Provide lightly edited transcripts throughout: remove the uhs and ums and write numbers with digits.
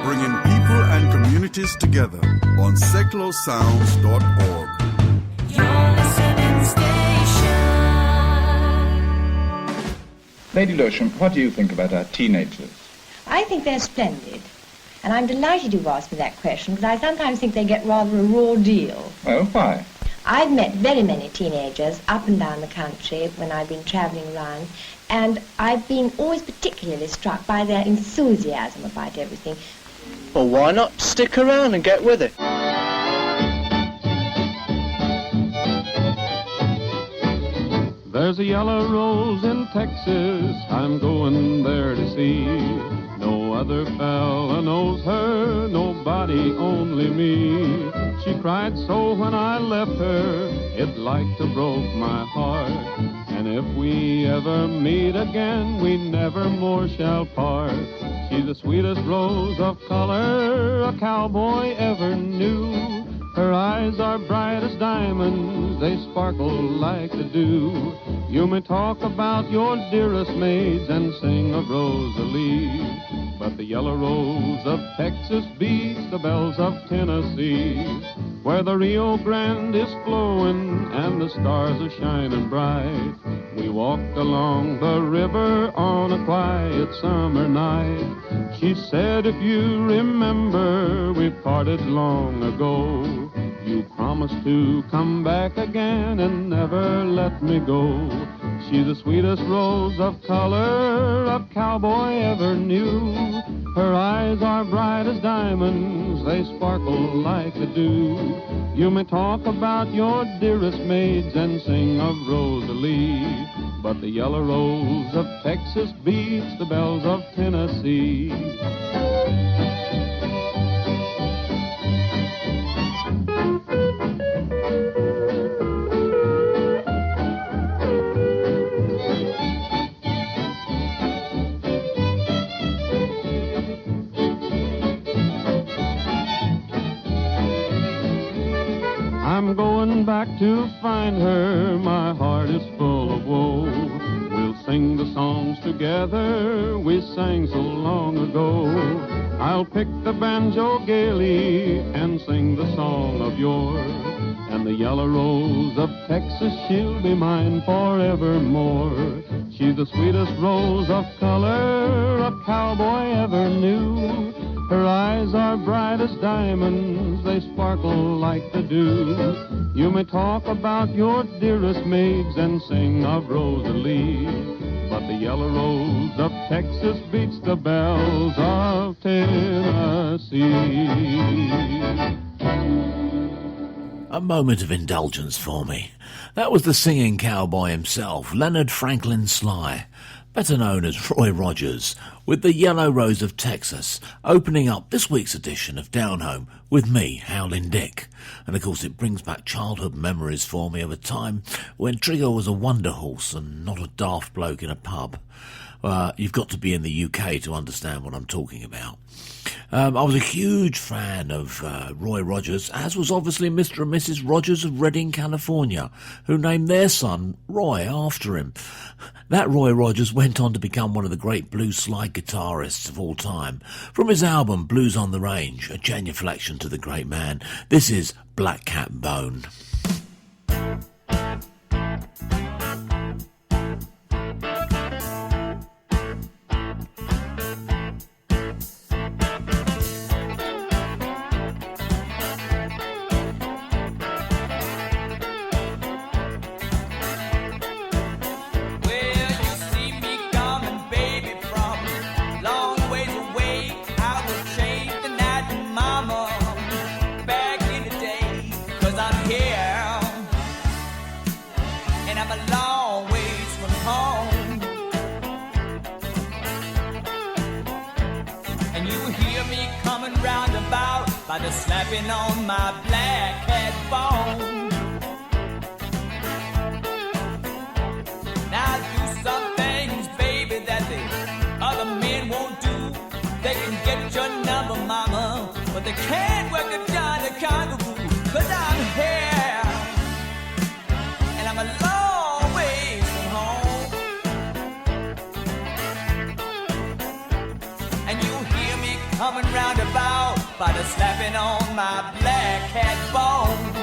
Bringing people and communities together on seclosounds.org. Your listening station. Lady Lewisham, what do you think about our teenagers? I think they're splendid. And I'm delighted you've asked me that question, because I sometimes think they get rather a raw deal. Well, why? I've met very many teenagers up and down the country when I've been travelling around, and I've been always particularly struck by their enthusiasm about everything. Well, why not stick around and get with it? There's a yellow rose in Texas I'm going there to see. No other fella knows her, nobody, only me. She cried so when I left her, it like to broke my heart. And if we ever meet again, we never more shall part. She's the sweetest rose of color a cowboy ever knew. Her eyes are bright as diamonds, they sparkle like the dew. You may talk about your dearest maids and sing of Rosalie, but the yellow rose of Texas beats the bells of Tennessee, where the Rio Grande is flowing and the stars are shining bright. We walked along the river on a quiet summer night. She said, if you remember, we parted long ago. You promised to come back again and never let me go. She's the sweetest rose of color a cowboy ever knew. Her eyes are bright as diamonds, they sparkle like the dew. You may talk about your dearest maids and sing of Rosalie, but the yellow rose of Texas beats the bells of Tennessee. I'm going back to find her, my heart is full of woe. We'll sing the songs together we sang so long ago. I'll pick the banjo gaily and sing the song of yore. And the yellow rose of Texas, she'll be mine forevermore. She's the sweetest rose of color a cowboy ever knew. Her eyes are bright as diamonds, they sparkle like the dew. You may talk about your dearest maids and sing of Rosalie, but the yellow rose of Texas beats the bells of Tennessee. A moment of indulgence for me. That was the singing cowboy himself, Leonard Franklin Sly, better known as Roy Rogers, with the Yellow Rose of Texas, opening up this week's edition of Downhome with me, Howling Dick. And of course it brings back childhood memories for me of a time when Trigger was a wonder horse and not a daft bloke in a pub. You've got to be in the UK to understand what I'm talking about. I was a huge fan of Roy Rogers, as was obviously Mr. and Mrs. Rogers of Redding, California, who named their son Roy after him. That Roy Rogers went on to become one of the great blues slide guitarists of all time. From his album Blues on the Range, a genuflection to the great man, this is Black Cat Bone. By the slapping on my black cat bone. Now I do some things, baby, that the other men won't do. They can get your number, mama, but they can't work a Johnny Kangaroo. 'Cause I'm here, and I'm a long ways from home. coming round about by the slapping on my black cat bone.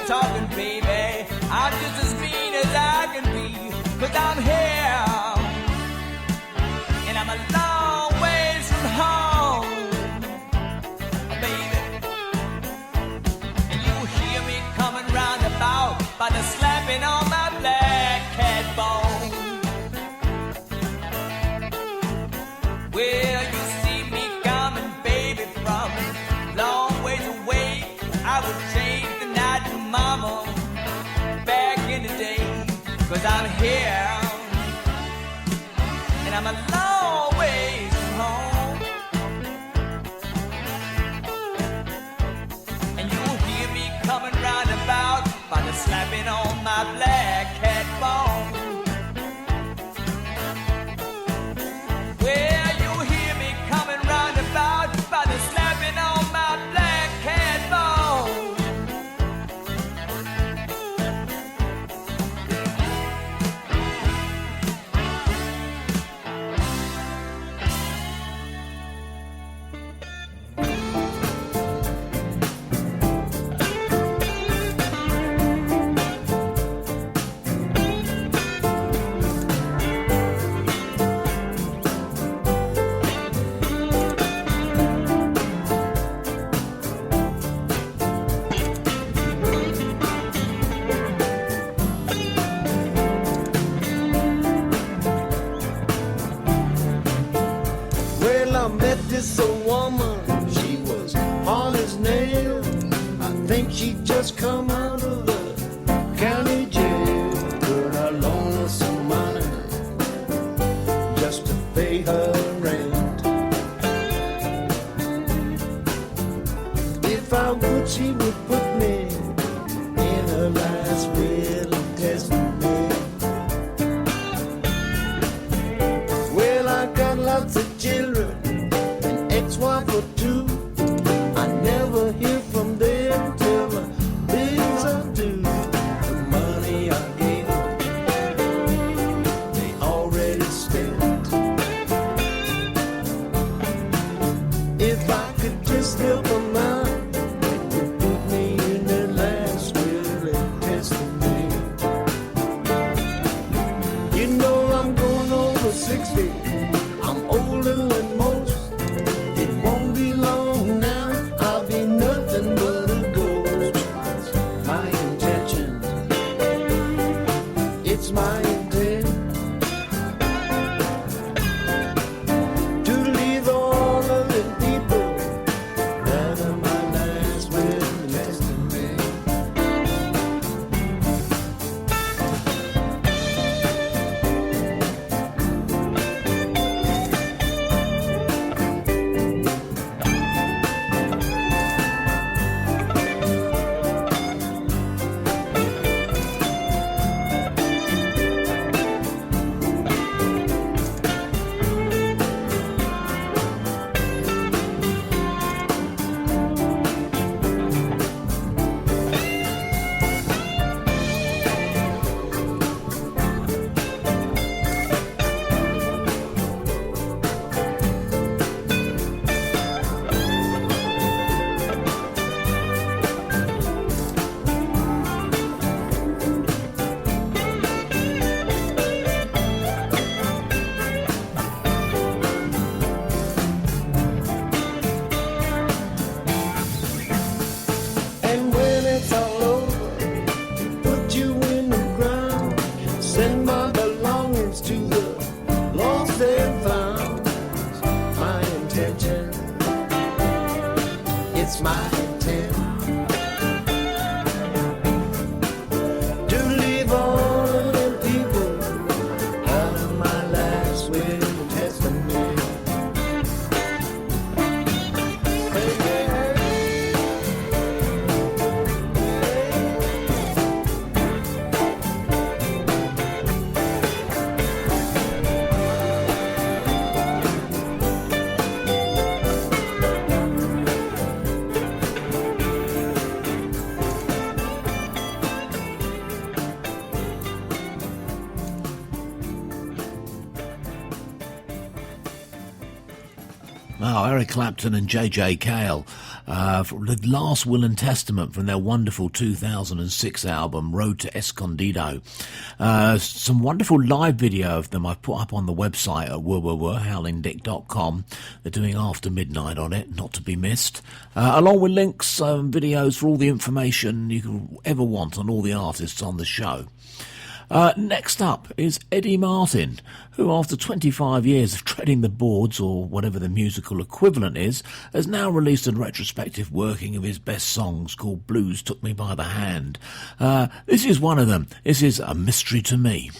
Talking, baby, I'm just as mean as I can be, 'cause I'm here, and I'm a long ways from home, baby, and you hear me coming round about by the slapping on my black cat bone. Well, you see me coming, baby, from long ways away. I would change the night to mama back in the day, 'cause I'm here and I'm a long ways from home, and you'll hear me coming round about by the slapping on my black cat bone. Well, you'll hear me coming round about by the slapping on my black cat bone. I met this old woman, she was hard as nails. I think she just come out of the county jail. But I loaned her some money just to pay her rent. If I would, she would put me in her last will and testament. Well, I got lots of children, ex-wife or two. I never hear from them till my bills are due. The money I gave them, they already spent. If I could just help them out, they would put me in their last will and testament. You know I'm going over 60. I'm older than most. It won't be long now, I'll be nothing but a ghost. My intention, it's my intent to leave all of the people that are my last will and testament. attention. It's my intent to leave all of them people out of my last will and testament. Hey, hey, Oh, Eric Clapton and J.J. Cale, for the last will and testament from their wonderful 2006 album, Road to Escondido. Some wonderful live video of them I've put up on the website at howlingdick.com. They're doing After Midnight on it, not to be missed. Along with links, videos for all the information you could ever want on all the artists on the show. Next up is Eddie Martin, who after 25 years of treading the boards, or whatever the musical equivalent is, has now released a retrospective working of his best songs called Blues Took Me by the Hand. This is one of them. This is A Mystery to Me.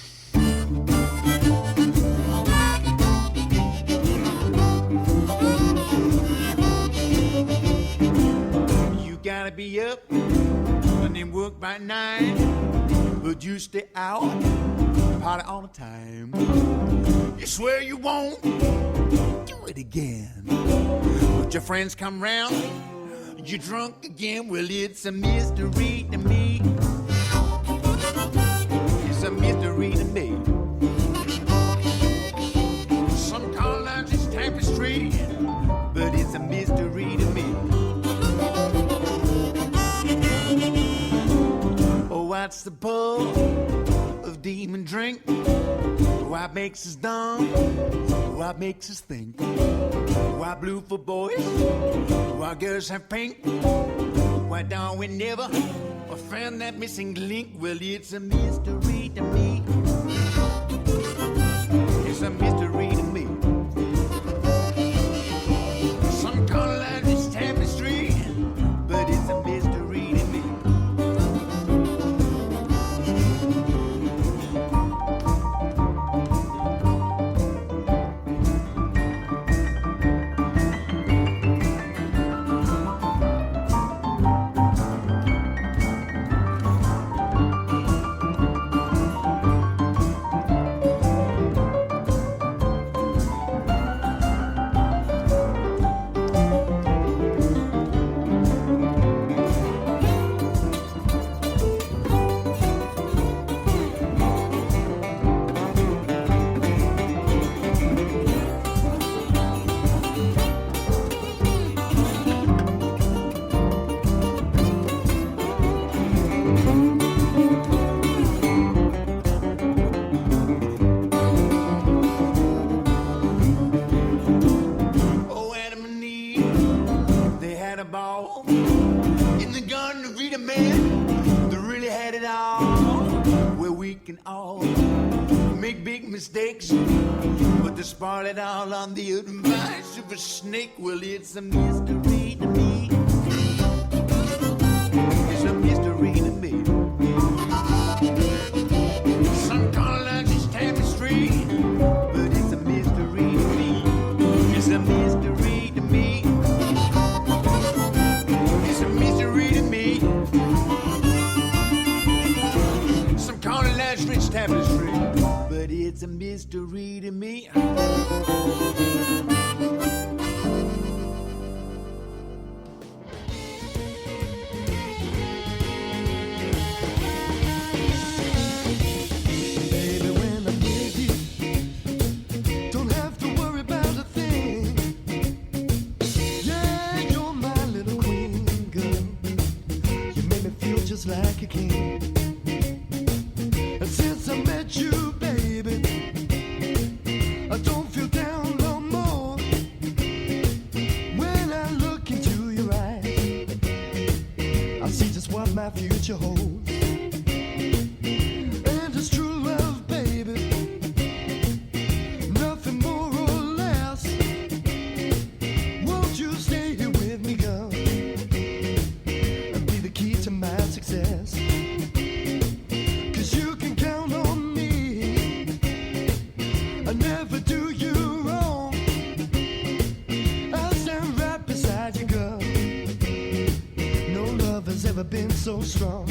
You gotta be up and then work by 9, but you stay out, party all the time. You swear you won't do it again, but your friends come round, you're drunk again. Well, it's a mystery to me. It's a mystery to me. Some call it just tapestry, but it's a mystery to me. What's the pull of demon drink? What makes us dumb? What makes us think? Why blue for boys? Why girls have pink? Why don't we never find that missing link? Well, it's a mystery to me. It's a mystery to me. Some call it just tapestry, but it's a mystery to me. Mistakes, but to spoil it all on the advice of a snake. Well, it's a mystery to me. It's a mystery to me. Some call it just tapestry, but it's a mystery to me. It's a mystery to me. It's a mystery to me. Some call it last rich tapestry, but it's a mystery to me. baby, when I'm with you, don't have to worry about a thing. Yeah, you're my little queen, girl. You make me feel just like a king. And since I met you, baby, I don't feel down no more. When I look into your eyes, I see just what my future holds. And it's true love, baby, nothing more or less. never been so strong.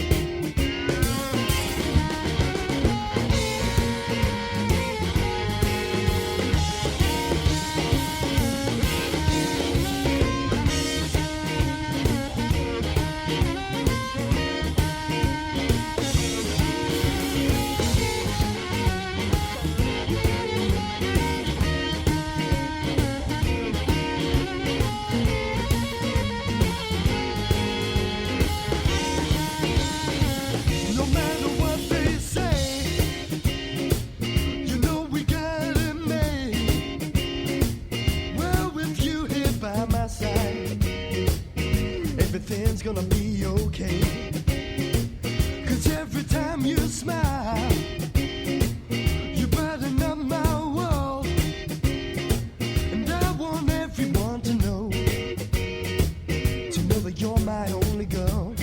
No matter what they say, you know we got it made. Well, with you here by my side, everything's gonna be okay. 'Cause every time you smile, you brighten up my world. And I want everyone to know that you're my only girl.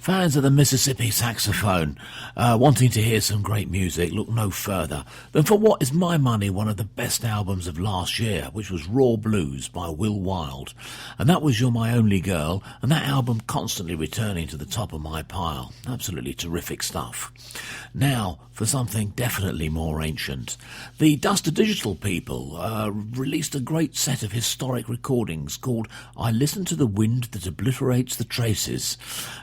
Fans of the Mississippi saxophone wanting to hear some great music, look no further than for what is my money one of the best albums of last year, which was Raw Blues by Will Wilde. And that was You're My Only Girl, and that album constantly returning to the top of my pile. Absolutely terrific stuff. Now, for something definitely more ancient. The Dust to Digital people released a great set of historic recordings called I Listen to the Wind That Obliterates the Traces,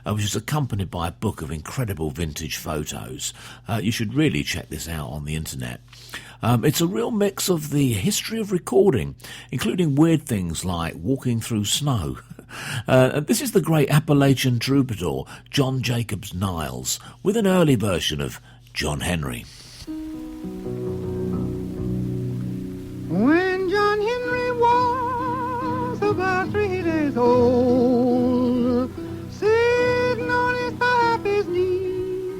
which is accompanied by a book of incredible vintage photos. You should really check this out on the internet. It's a real mix of the history of recording, including weird things like walking through snow. This is the great Appalachian troubadour John Jacobs Niles with an early version of John Henry. When John Henry was about 3 days old, sitting on his papa's knee,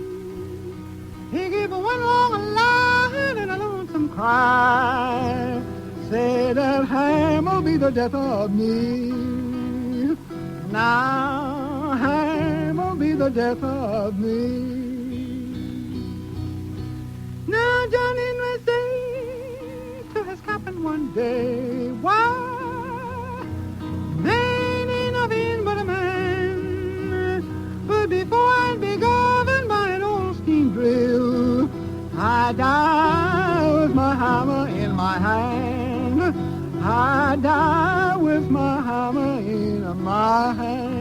he gave one long line and a lonesome cry, said that ham'll be the death of me. Now ham'll be the death of me. Now John Henry said to his captain one day, why, there ain't nothing but a man, but before I'd be governed by an old steam drill, I die with my hammer in my hand. I die with my hammer in my hand.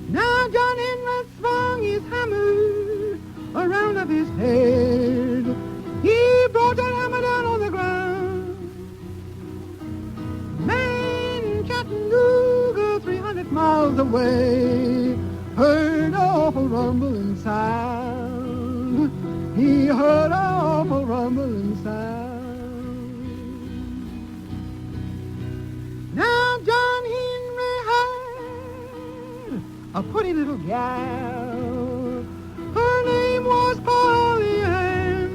Now John Henry swung his hammer around of his head. He brought that hammer down on the ground. Man in Chattanooga, 300 miles away, heard an awful rumbling sound. He heard an awful rumbling sound. Now John Henry had a pretty little gal. Her name was Polly Ann.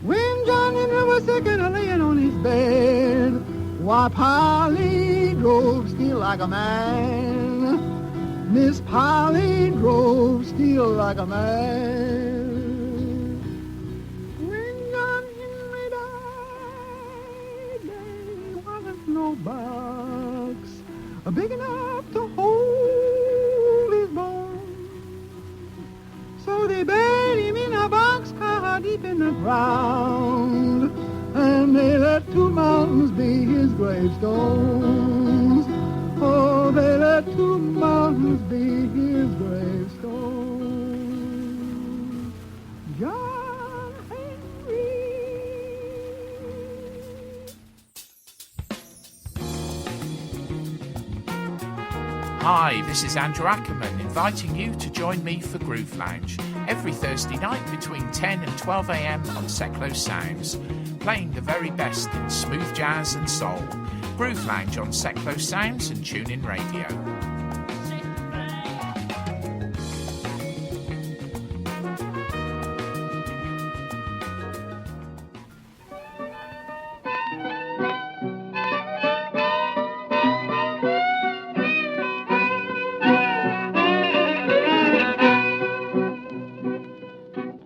When John Henry was sick and laying on his bed, why, Polly drove still like a man. Miss Polly drove still like a man. When John Henry died, there wasn't no box big enough to hold his bones. So they buried him in a boxcar deep in the ground, and they let two mountains be his gravestones. Oh, they let two mountains be his gravestones. John Henry. Hi, this is Andrew Ackerman inviting you to join me for Groove Lounge every Thursday night between 10 and 12 a.m. on Seclo Sounds, playing the very best in smooth jazz and soul. Groove Lounge on Seclo Sounds and TuneIn Radio.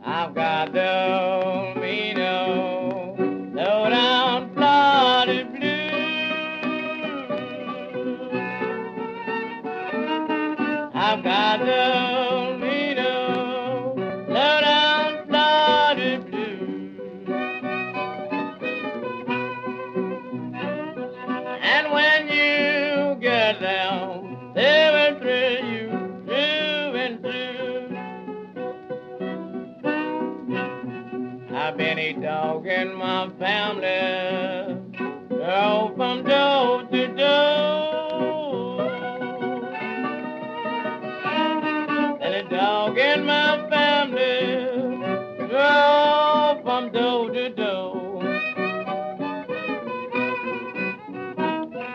I've got the low down Florida blues. I've got the low down Florida blues. And when you get down, they will thrill you through and through. I've been a dog in my family, drove from door to door. And a dog in my family, drove from door to door.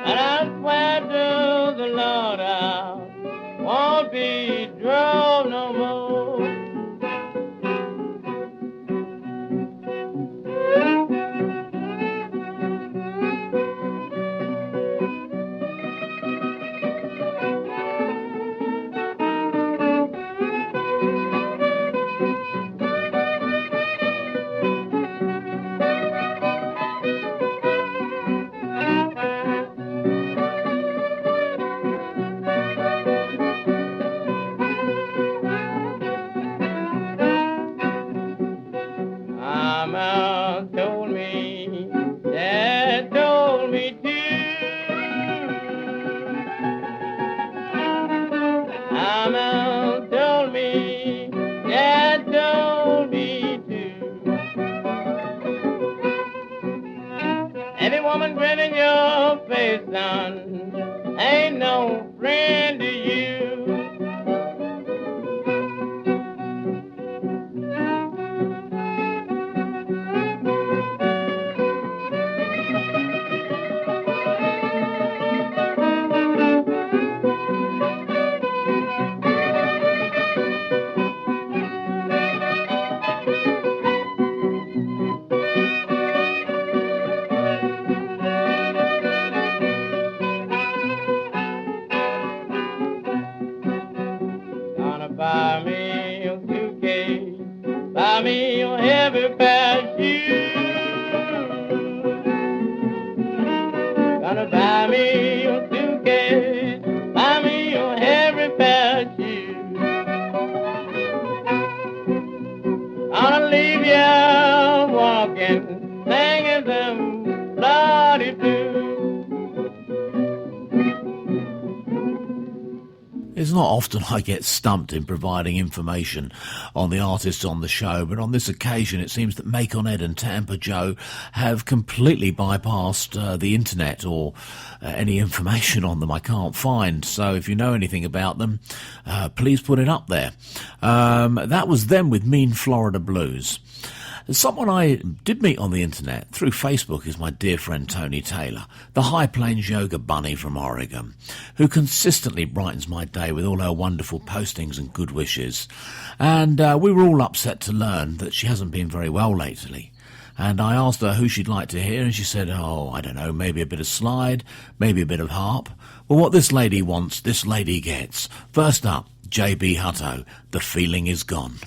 And I swear to the Lord I won't be drove no more. Mama told me, Dad told me too. Mama told me, Dad told me too. Any woman grinning your face, son, ain't no friend to you. Gonna buy me a suitcase, buy me a heavy pair of shoes. Gonna buy me a suitcase, buy me a heavy pair of shoes. Gonna leave you walking, singing them bloody blues. It's not often I get stumped in providing information on the artists on the show, but on this occasion it seems that Macon Ed and Tampa Joe have completely bypassed the internet, or any information on them I can't find. So if you know anything about them, please put it up there. That was them with Mean Florida Blues. Someone I did meet on the internet through Facebook is my dear friend Tony Taylor, the High Plains Yoga Bunny from Oregon, who consistently brightens my day with all her wonderful postings and good wishes. And we were all upset to learn that she hasn't been very well lately. And I asked her who she'd like to hear, and she said, oh, I don't know, maybe a bit of slide, maybe a bit of harp. Well, what this lady wants, this lady gets. First up, J.B. Hutto, The Feeling Is Gone.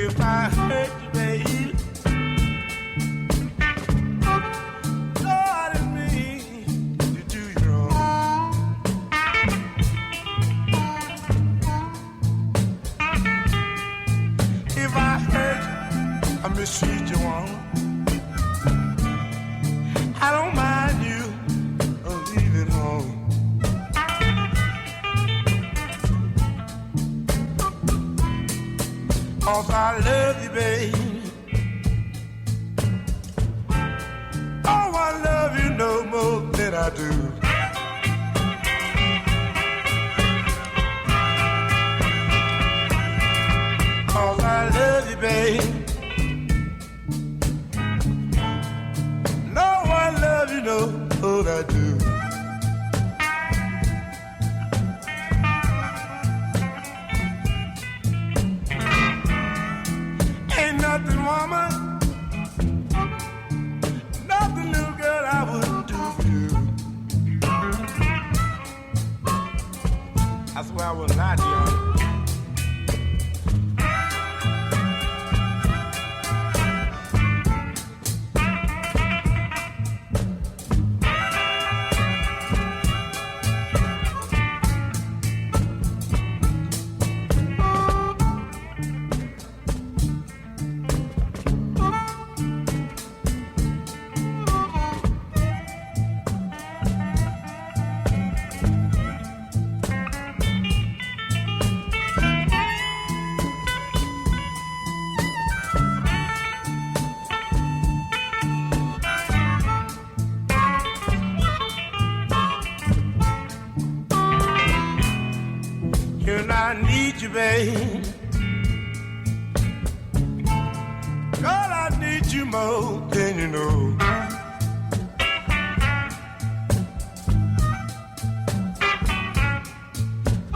If I hurt you, baby, Lord, I didn't mean to do you wrong. If I hurt you, I mistreat you, woman, I don't mind you leaving home. 'Cause I love you, baby. Oh, I love you no more than I do. Cause I love you, baby. No, I love you no more than I do. Nothing, woman, nothing, little girl, I wouldn't do for you. I swear I will not, young. And I need you, babe. Girl, I need you more than you know.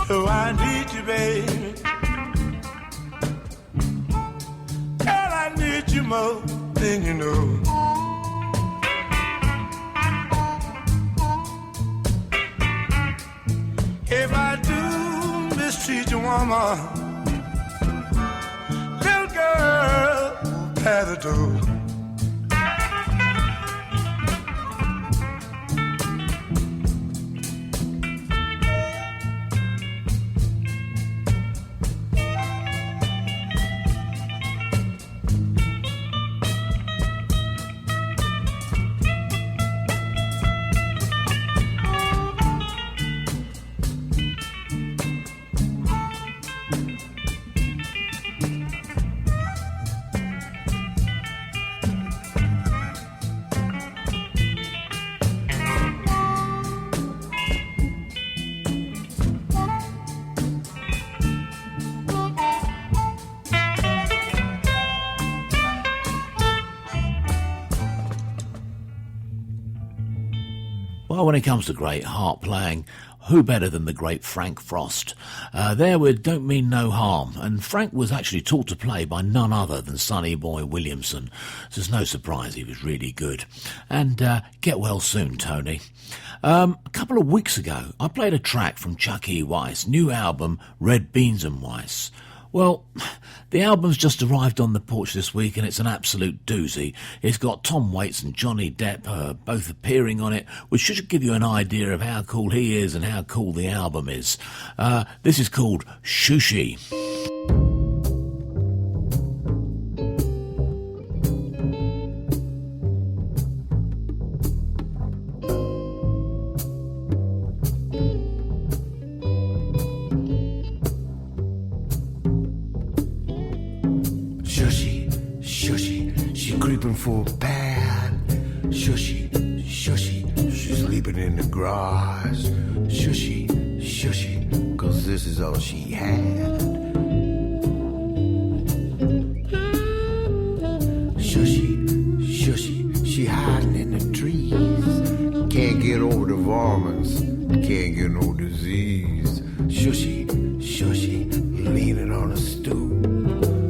Oh, I need you, babe. Girl, I need you more than you know. If I do mistreat your woman, little girl, past the door. Well, when it comes to great harp playing, who better than the great Frank Frost? There we don't mean no harm, and Frank was actually taught to play by none other than Sonny Boy Williamson, so it's no surprise he was really good. And get well soon, Tony. A couple of weeks ago, I played a track from Chuck E. Weiss' new album, Red Beans and Weiss. Well, the album's just arrived on the porch this week and it's an absolute doozy. It's got Tom Waits and Johnny Depp both appearing on it, which should give you an idea of how cool he is and how cool the album is. This is called Shushi. Creeping for a pad. Shushy, shushy, she's sleeping in the grass. Shushy, shushy, 'cause this is all she had. Shushy, shushy, she hiding in the trees. Can't get over the varmints, can't get no disease. Shushy, shushy, leaning on a stool.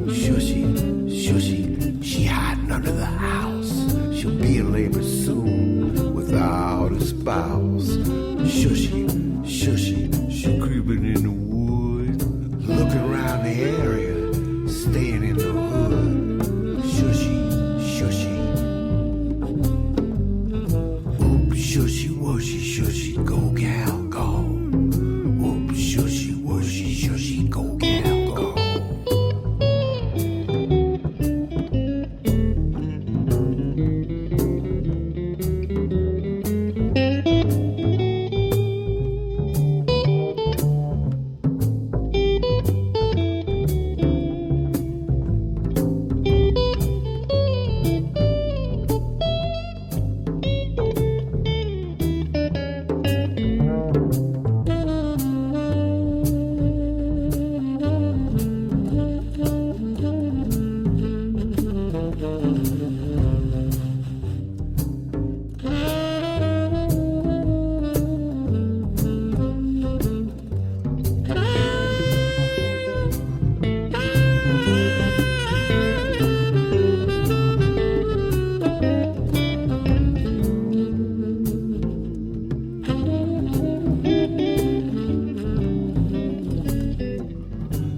Shushy, shushy, she hiding under the house. She'll be in labor soon without a spouse. Shushy, shushy, she creeping in the woods, looking around the area, staying in the hood. Shushy, shushy. Whoop, shushy, wushy, shushy, go gal, go. Whoop, shushy, wushy, shushy, go gal, go.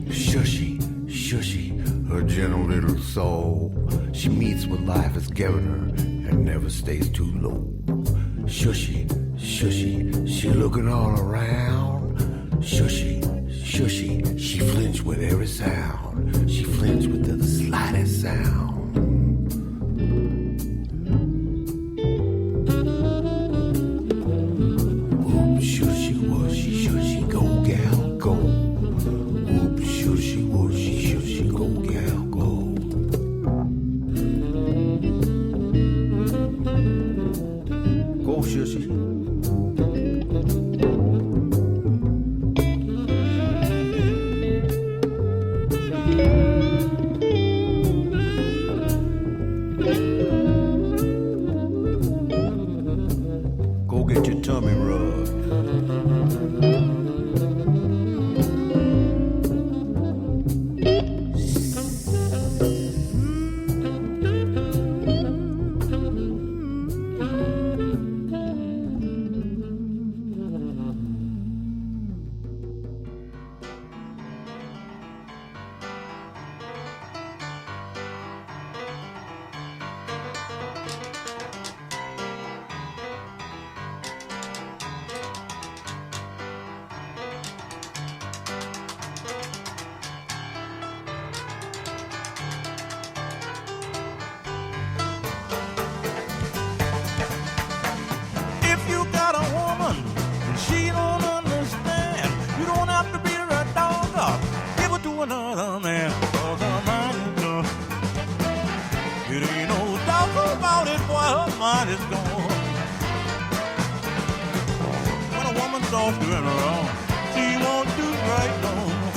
Shushy, shushy, her gentle little soul. She meets what life has given her and never stays too low. Shushy, shushy, she looking all around. Shushy, shushy, she flinch with every sound. She flinch with the slightest sound. Whoop, shushy, wushy, shushy, go gal, go. Whoop, shushy, wushy, shushy, go gal, go. Go, shushy. Go get your tummy rubbed. If you got a woman and she don't understand, you don't have to beat her dog up. Give her to another man, 'cause her mind is gone. It ain't no doubt about it, boy, her mind is gone. When a woman starts doing wrong, she won't do right no more.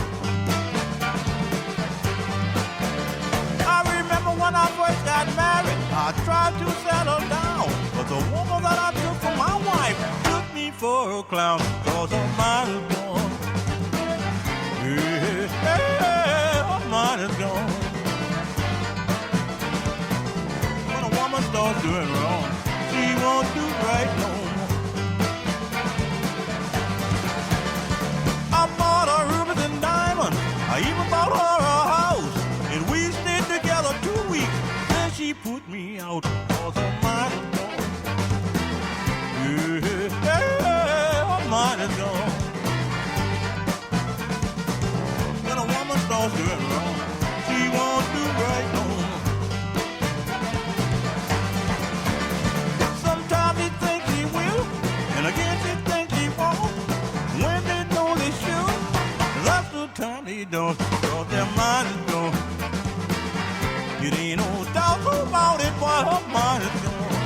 I remember when I first got married, I tried to settle down, but the woman that I took for my wife took me for a clown, 'cause her mind is gone. Yeah, her mind is gone. When a woman starts doing wrong, she won't do right no more. I bought her rubies and diamonds, I even bought her a house, and we stayed together 2 weeks, then she put me out, 'cause her mind is gone. Yeah, her mind is gone. When a woman starts doing wrong, she won't do right no more. Sometimes she thinks she will, and again she thinks she won't. When they know they should, that's the time they don't, 'cause their mind is gone. It ain't no doubt about it, boy, her mind is gone.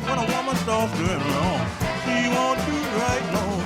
When a woman starts doing wrong, she won't do right no more.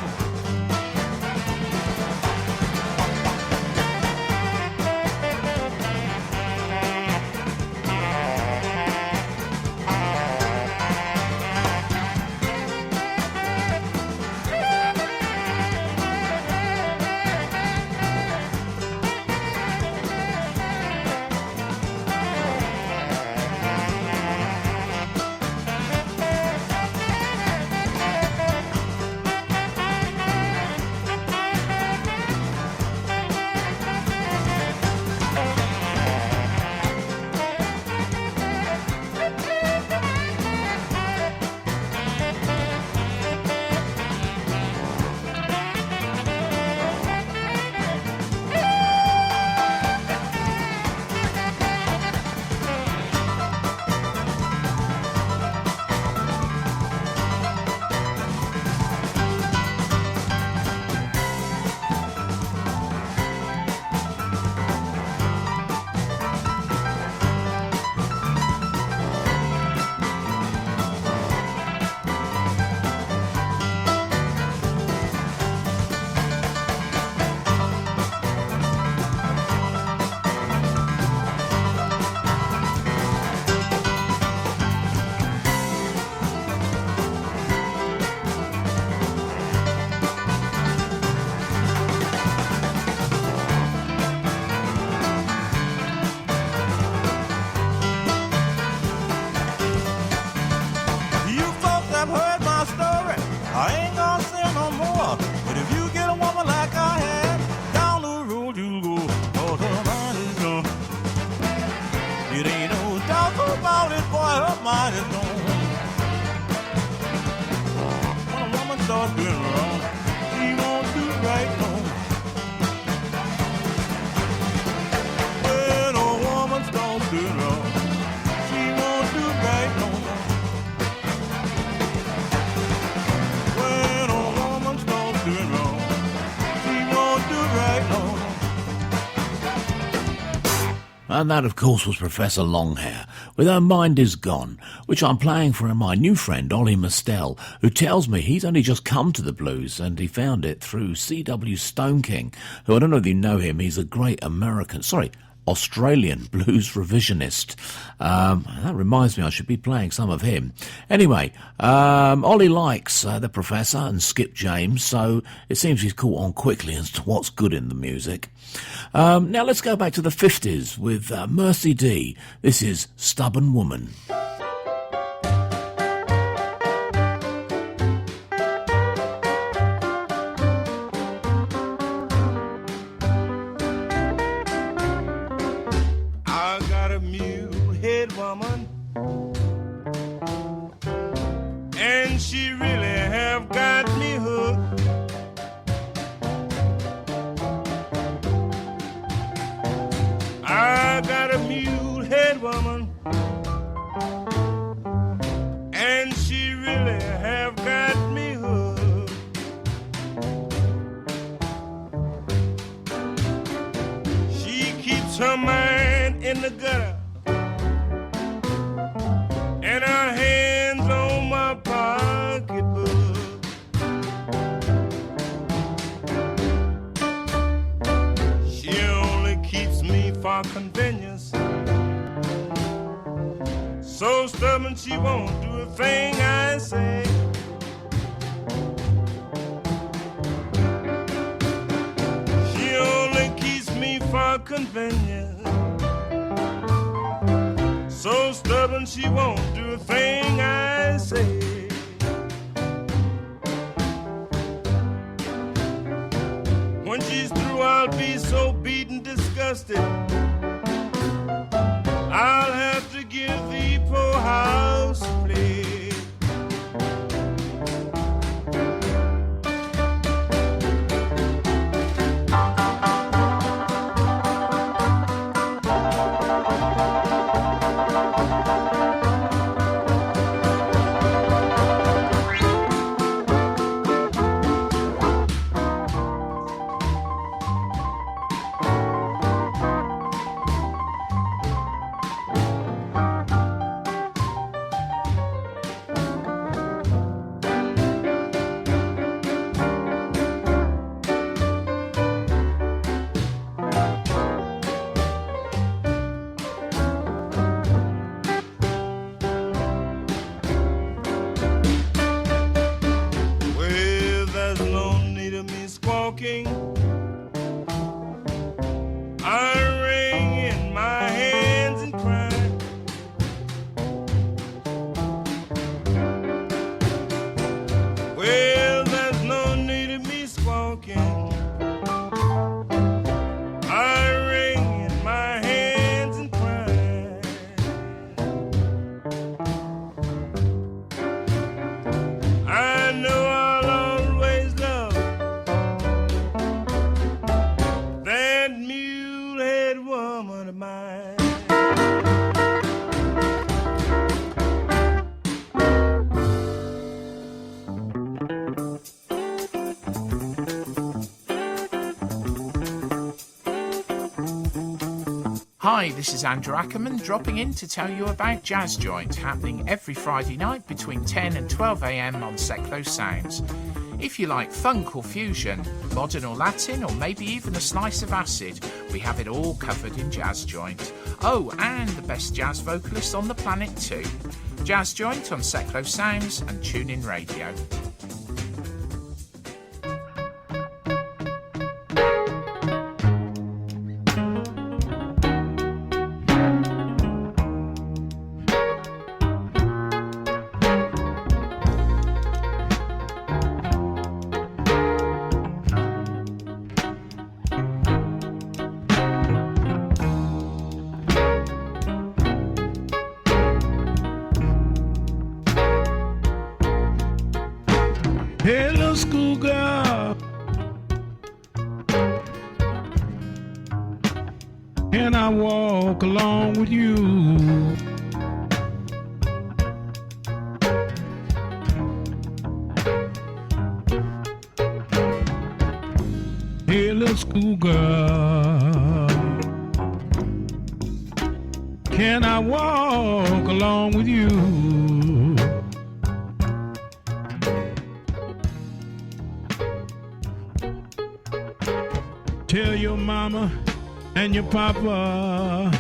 starts doing wrong, she won't do right no more. When a woman starts doing wrong, she won't do right no more. When a woman starts doing wrong, she won't do right no more. And that, of course, was Professor Longhair with Her Mind Is Gone, which I'm playing for my new friend Ollie Mostel, who tells me he's only just come to the blues and he found it through C.W. Stone King, who, I don't know if you know him, he's a great Australian blues revisionist. That reminds me I should be playing some of him. Anyway, Ollie likes the Professor and Skip James, so it seems he's caught on quickly as to what's good in the music. Now let's go back to the 50s with Mercy D. This is Stubborn Woman. I got a mule-head woman, and she really have got me hooked. I got a mule-head woman, and she really have got me hooked. She keeps her mind in the gutter, and her hands on my pocketbook. She only keeps me for convenience, so stubborn she won't do a thing I say. She only keeps me for convenience, so stubborn she won't do a thing I say. When she's through, I'll be so beaten, disgusted, I'll have to give the poor house a play. Hi, this is Andrew Ackerman dropping in to tell you about Jazz Joint, happening every Friday night between 10 and 12 a.m. on Seclo Sounds. If you like funk or fusion, modern or Latin, or maybe even a slice of acid, we have it all covered in Jazz Joint. Oh, and the best jazz vocalist on the planet too. Jazz Joint on Seclo Sounds and TuneIn Radio. Hey, little schoolgirl, can I walk along with you? Hey, little schoolgirl, can I walk along with you? Tell your mama and your papa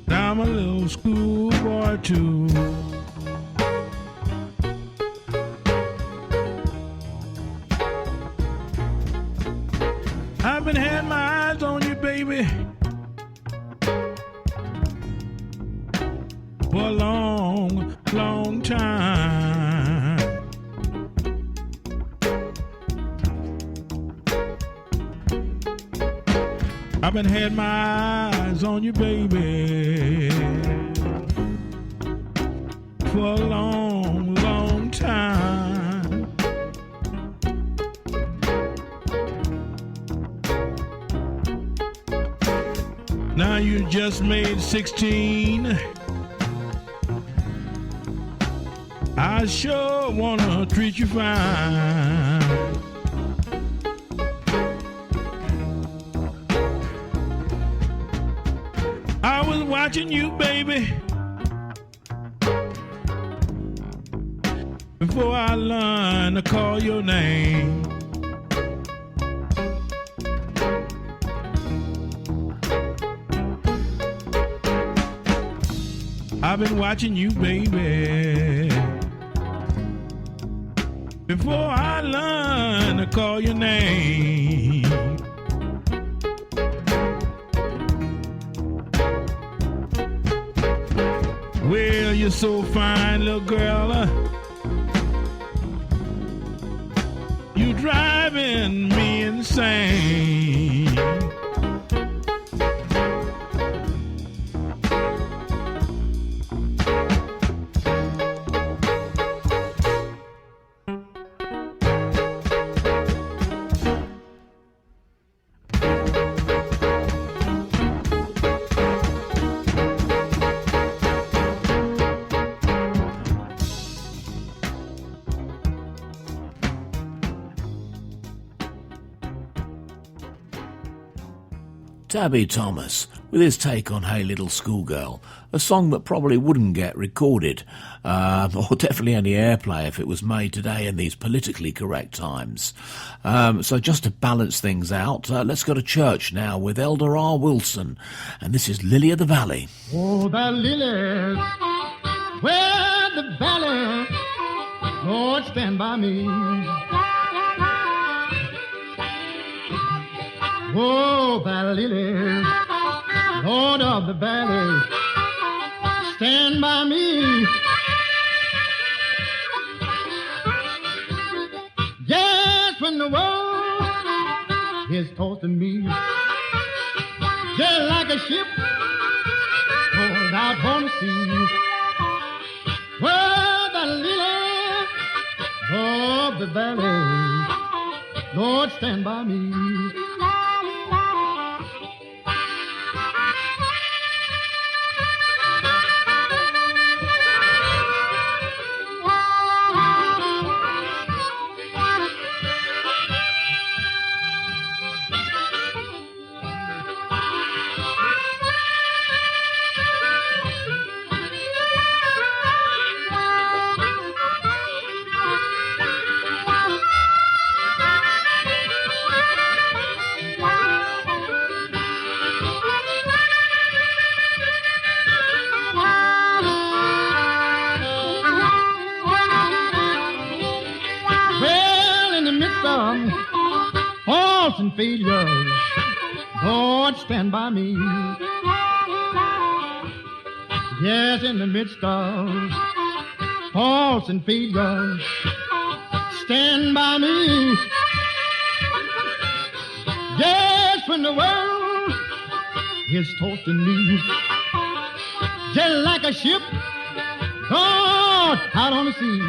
I'm a little schoolboy too. I've been had my eyes on you, baby, for a long, long time. I've been had my eyes on you, baby, for a long, long time. Now you just made 16. I sure wanna treat you fine. I was watching you, baby, before I learned to call your name. I've been watching you, baby, before I learned to call your name. Well, you're so fine, little girl. You driving me insane. Tabby Thomas, with his take on Hey Little Schoolgirl, a song that probably wouldn't get recorded, or definitely any airplay if it was made today in these politically correct times. So just to balance things out, let's go to church now with Elder R. Wilson, and this is Lily of the Valley. Oh, the lilies, where the valley, Lord, stand by me. Oh, the lilies, Lord of the valley, stand by me. Yes, when the world is tossing me, just like a ship pulled out on the sea. Oh, the lilies of the valley, Lord, stand by me. And failures, Lord, stand by me. Yes, in the midst of faults and failures, stand by me. Yes, when the world is tossing me, just like a ship, Lord, out on the sea.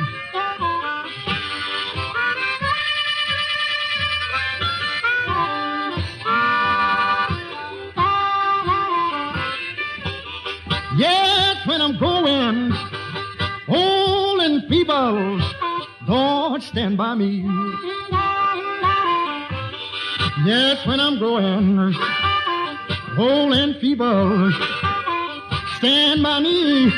feebles, Lord, stand by me. Yes, when I'm growing old and feeble, stand by me.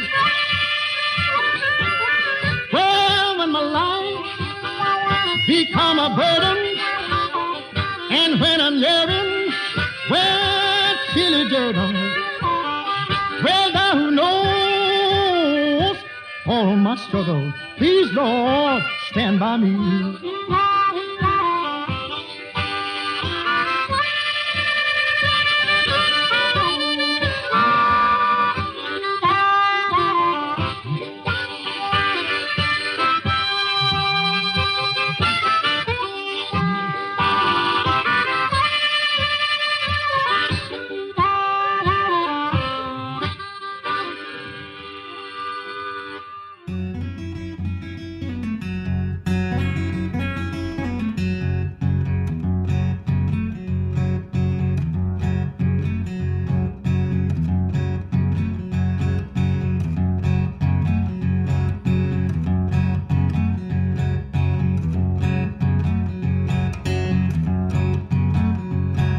Well, when my life become a burden, and when I'm yelling, well, chilly Jordan, well, thou who knows all my struggle, please, Lord, stand by me.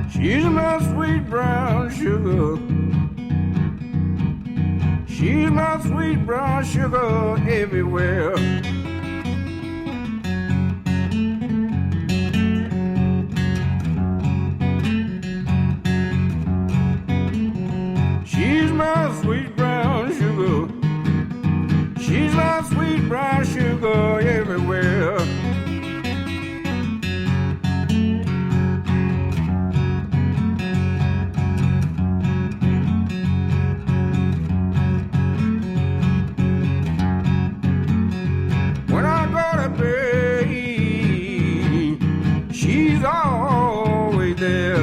She's my sweet brown sugar. She's my sweet brown sugar everywhere. She's my sweet brown sugar. She's my sweet brown sugar everywhere. She's always there.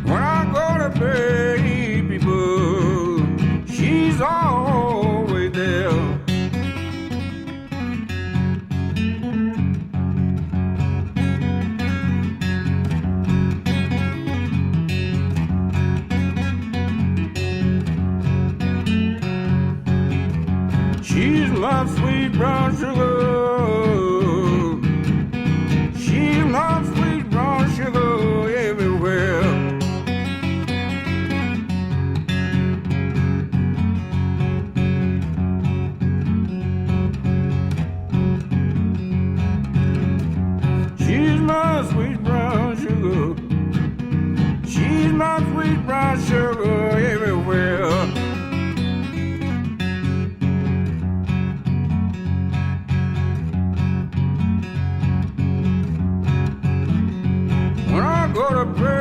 When I go to bed, people, she's always there. She's my sweet brown sugar. She's my sweet brown sugar everywhere. She's my sweet brown sugar. She's my sweet brown sugar everywhere. When I go to bed,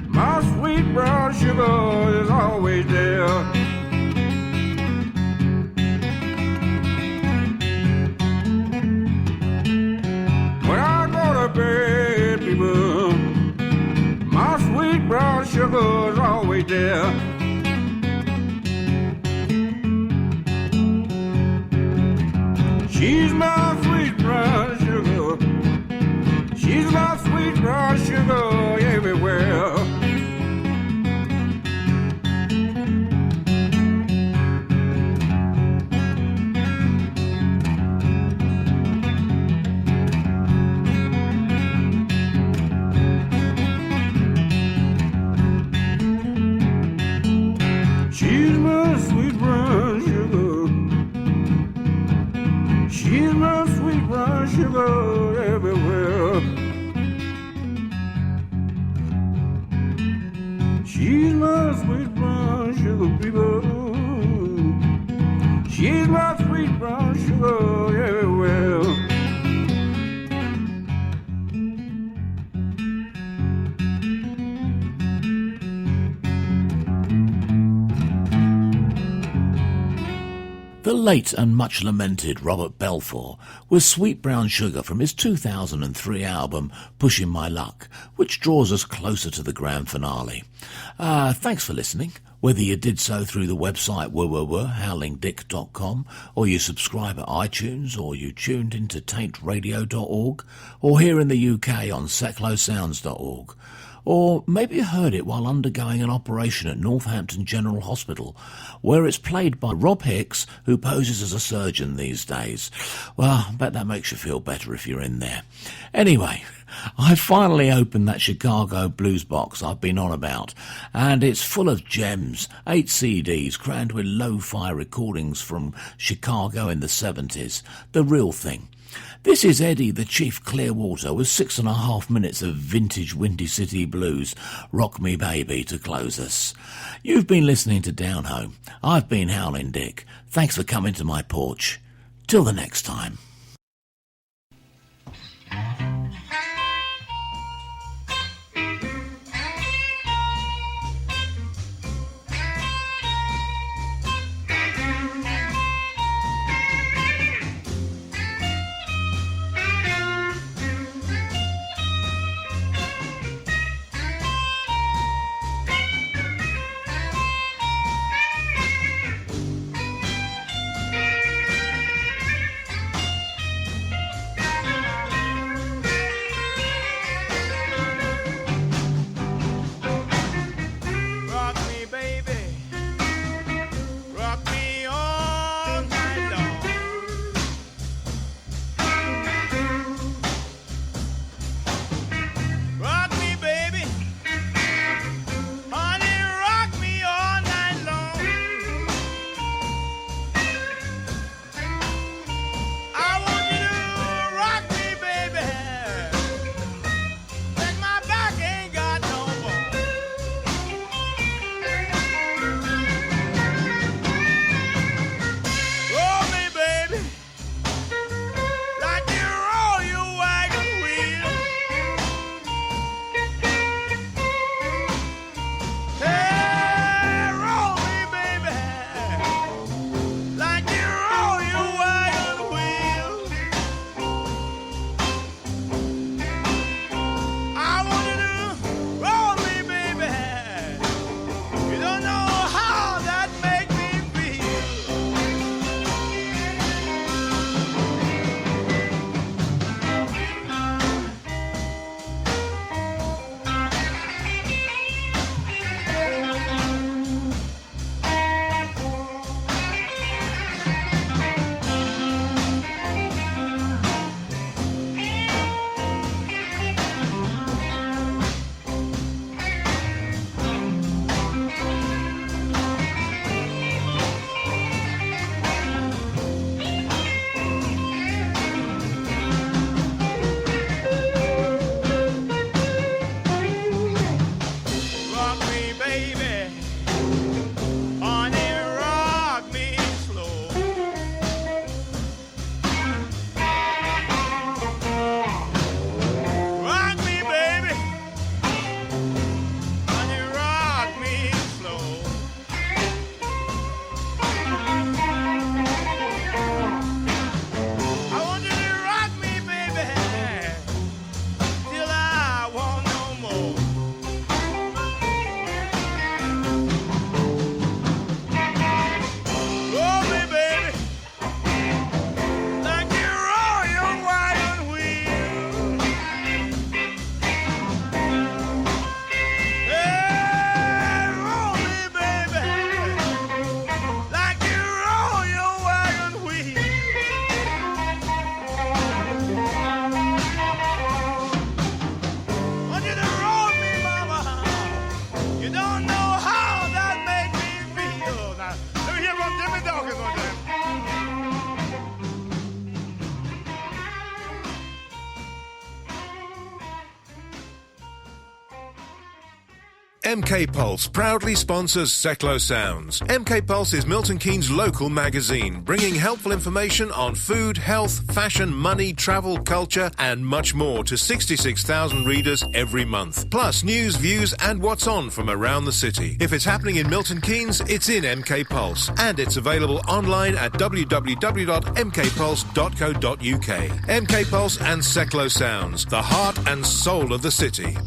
my sweet brown sugar is always there. When I go to bed, people, my sweet brown sugar is always there. She's my sweet brown sugar. She's my sweet brown sugar everywhere. She's my sweet brown sugar. She's my sweet brown sugar everywhere. She's my sweet brown sugar, people. She's my sweet brown sugar everywhere. The late and much lamented Robert Belfour was Sweet Brown Sugar from his 2003 album Pushing My Luck, which draws us closer to the grand finale. Thanks for listening. Whether you did so through the website howlingdick.com, or you subscribe at iTunes, or you tuned into taintradio.org, or here in the UK on seclosounds.org, or maybe you heard it while undergoing an operation at Northampton General Hospital, where it's played by Rob Hicks, who poses as a surgeon these days. Well, I bet that makes you feel better if you're in there. Anyway, I finally opened that Chicago blues box I've been on about, and it's full of gems, 8 CDs crammed with lo-fi recordings from Chicago in the 70s, the real thing. This is Eddie the Chief Clearwater with 6.5 minutes of vintage Windy City blues, Rock Me Baby, to close us. You've been listening to Down Home. I've been Howling Dick. Thanks for coming to my porch. Till the next time. MK Pulse proudly sponsors Seclo Sounds. MK Pulse is Milton Keynes' local magazine, bringing helpful information on food, health, fashion, money, travel, culture, and much more to 66,000 readers every month. Plus news, views, and what's on from around the city. If it's happening in Milton Keynes, it's in MK Pulse, and it's available online at www.mkpulse.co.uk. MK Pulse and Seclo Sounds, the heart and soul of the city.